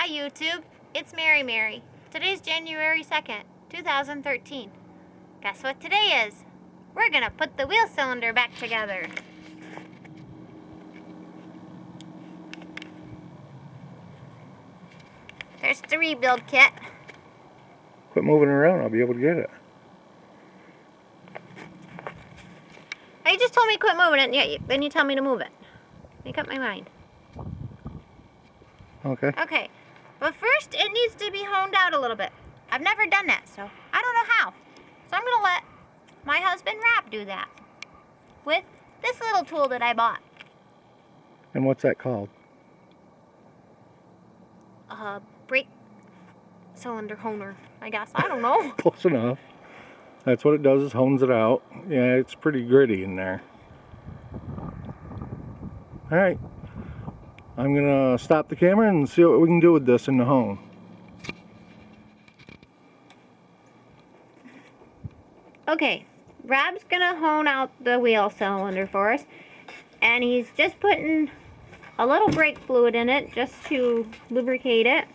Hi YouTube, it's Mary. Today's January 2nd, 2013. Guess what today is? We're gonna put the wheel cylinder back together. There's the rebuild kit. Quit moving around, I'll be able to get it. Oh, you just told me to quit moving it, yeah, then you tell me to move it. Make up my mind. Okay. Okay, but first it needs to be honed out a little bit. I've never done that, so I don't know how. So I'm gonna let my husband Rob do that with this little tool that I bought. And what's that called? Brake cylinder honer, I guess. I don't know. Close enough. That's what it does, is hones it out. Yeah, it's pretty gritty in there. Alright. I'm gonna stop the camera and see what we can do with this in the hone. Okay, Rob's gonna hone out the wheel cylinder for us, and he's just putting a little brake fluid in it just to lubricate it.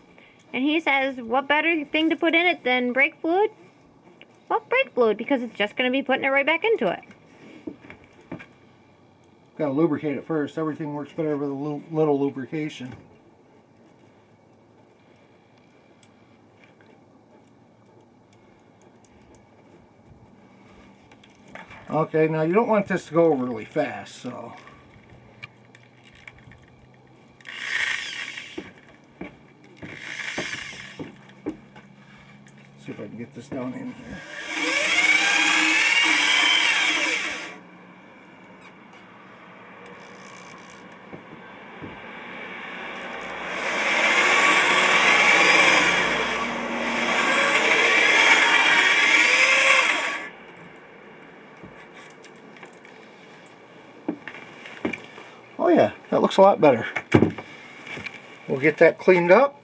And he says, what better thing to put in it than brake fluid? Well, brake fluid, because it's just gonna be putting it right back into it. Gotta lubricate it first. Everything works better with a little lubrication. Okay, now you don't want this to go really fast, so. See if I can get this down in here. Oh yeah, that looks a lot better. We'll get that cleaned up.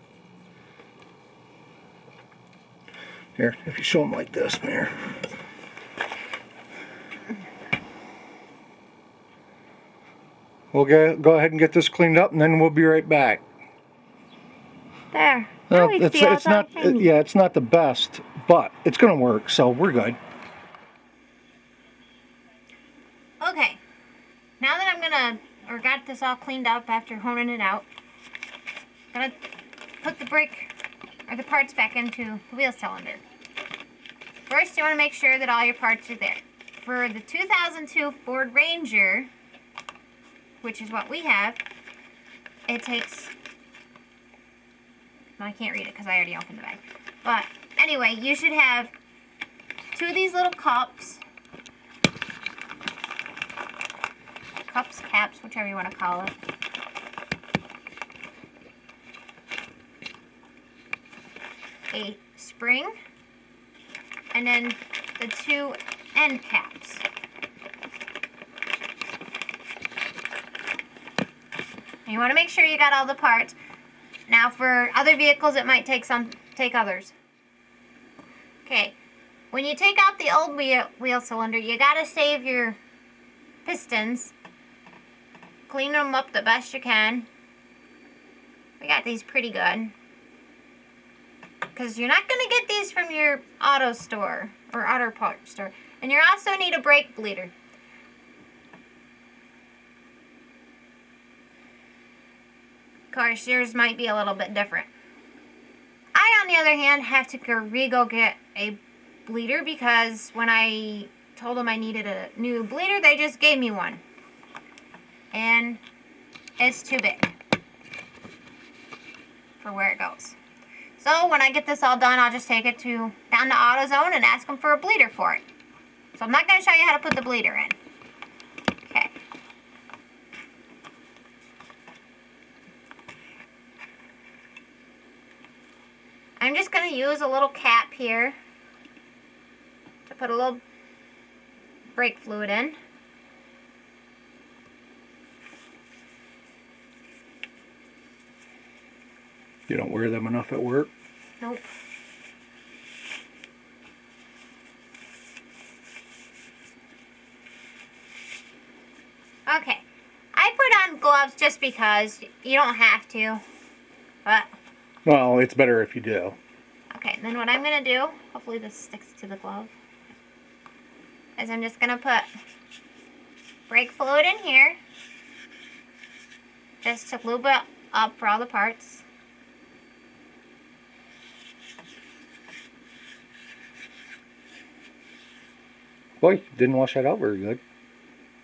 Here, if you show them like this, Mayor. We'll go ahead and get this cleaned up, and then we'll be right back. There. It's not. Yeah, it's not the best, but it's going to work, so we're good. Okay. Now that got this all cleaned up after honing it out, I'm gonna put the brake or the parts back into the wheel cylinder. First, you want to make sure that all your parts are there. For the 2002 Ford Ranger, which is what we have, it takes, well, I can't read it because I already opened the bag. But anyway, you should have two of these little cups, caps, whichever you want to call it. A spring, and then the two end caps. And you want to make sure you got all the parts. Now for other vehicles it might take others. Okay, when you take out the old wheel cylinder, you gotta save your pistons. Clean them up the best you can. We got these pretty good. Because you're not going to get these from your auto store or auto parts store. And you also need a brake bleeder. Of course, yours might be a little bit different. I, on the other hand, have to go get a bleeder because when I told them I needed a new bleeder, they just gave me one. And it's too big for where it goes. So when I get this all done, I'll just take it down to AutoZone and ask them for a bleeder for it. So I'm not going to show you how to put the bleeder in. Okay. I'm just going to use a little cap here to put a little brake fluid in. You don't wear them enough at work? Nope. Okay. I put on gloves just because you don't have to. But Well, it's better if you do. Okay, then what I'm going to do, hopefully this sticks to the glove, is I'm just going to put brake fluid in here, just to lube it up for all the parts. Boy, didn't wash that out very good.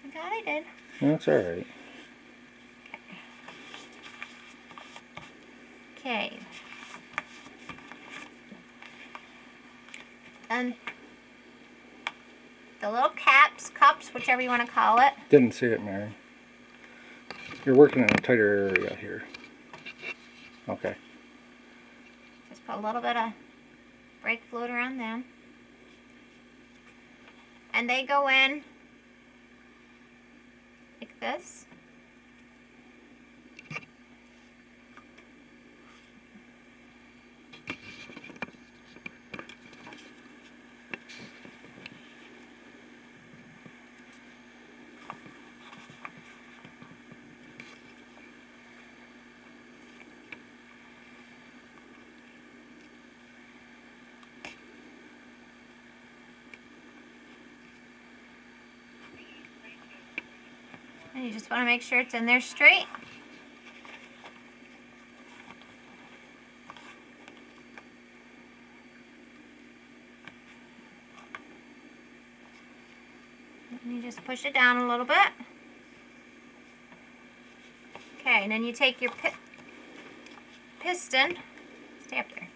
I thought I did. That's alright. Okay. And the little caps, cups, whichever you want to call it. Didn't see it, Mary. You're working in a tighter area here. Okay. Just put a little bit of brake fluid around them. And they go in like this. And you just want to make sure it's in there straight. And you just push it down a little bit. Okay, and then you take your piston, stay up there.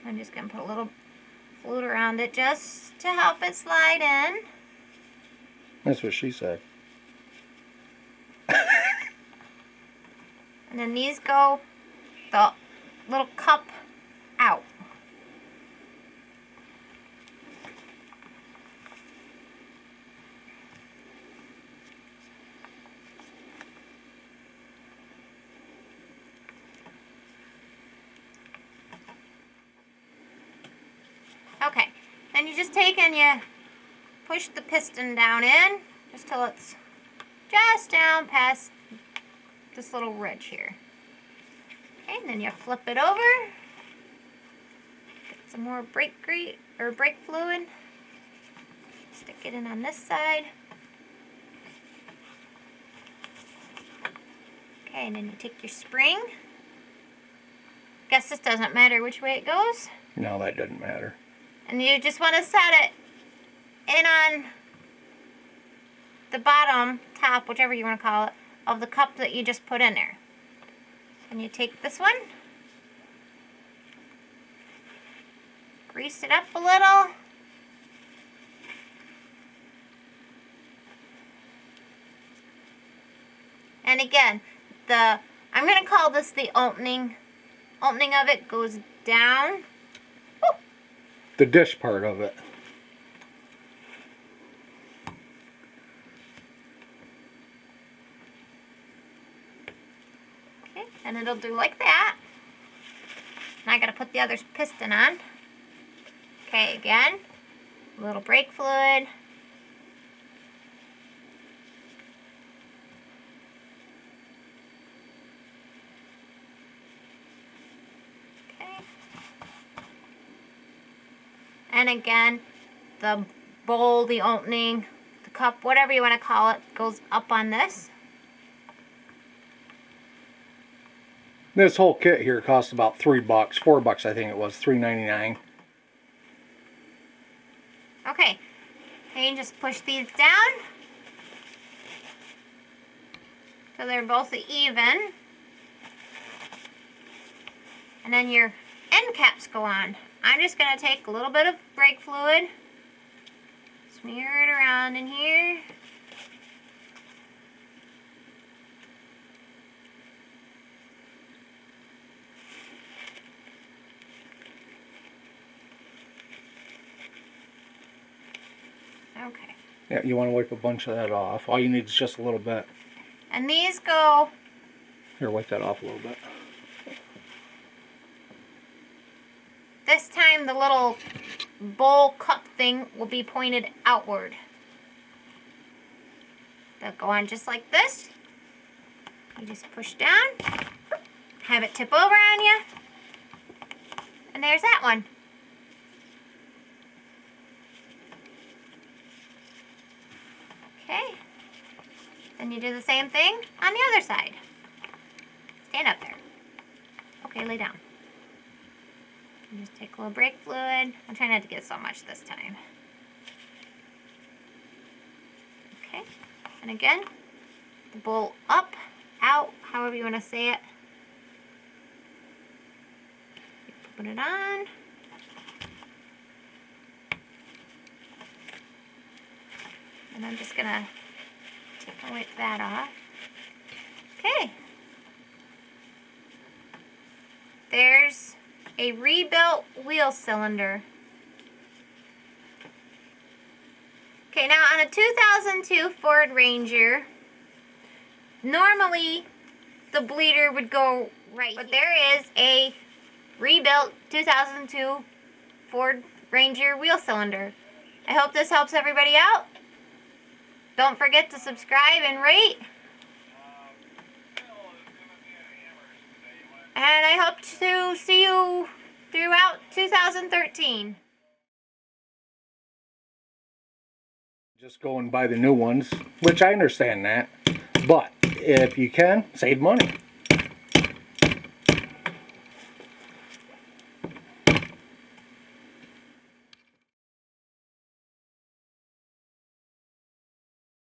I'm just going to put a little fluid around it just to help it slide in. That's what she said. And then these go the little cup out. Okay, then you just take and you push the piston down in just till it's just down past this little ridge here. Okay, and then you flip it over. Get some more brake fluid. Stick it in on this side. Okay, and then you take your spring. Guess this doesn't matter which way it goes. No, that doesn't matter. And you just want to set it in on the bottom, top, whichever you want to call it, of the cup that you just put in there. And you take this one, grease it up a little, and again, I'm going to call this the opening of it goes down. Woo! The dish part of it. And it'll do like that. Now I gotta put the other piston on. Okay, again, a little brake fluid. Okay. And again, the bowl, the opening, the cup, whatever you want to call it, goes up on this. This whole kit here cost about $3, $4 I think it was, $3.99. Okay, and you just push these down so they're both even, and then your end caps go on. I'm just going to take a little bit of brake fluid, smear it around in here. Okay. Yeah, you want to wipe a bunch of that off. All you need is just a little bit. And these go... Here, wipe that off a little bit. This time the little bowl cup thing will be pointed outward. They'll go on just like this. You just push down, have it tip over on you, And there's that one. Okay. Then you do the same thing on the other side. Stand up there. Okay, lay down. And just take a little brake fluid. I'm trying not to get so much this time. Okay. And again, the bolt up, out, however you want to say it. Put it on. And I'm just gonna wipe that off. Okay. There's a rebuilt wheel cylinder. Okay, now on a 2002 Ford Ranger, normally the bleeder would go right here. But there is a rebuilt 2002 Ford Ranger wheel cylinder. I hope this helps everybody out. Don't forget to subscribe and rate. And I hope to see you throughout 2013. Just going by the new ones, which I understand that. But if you can, save money.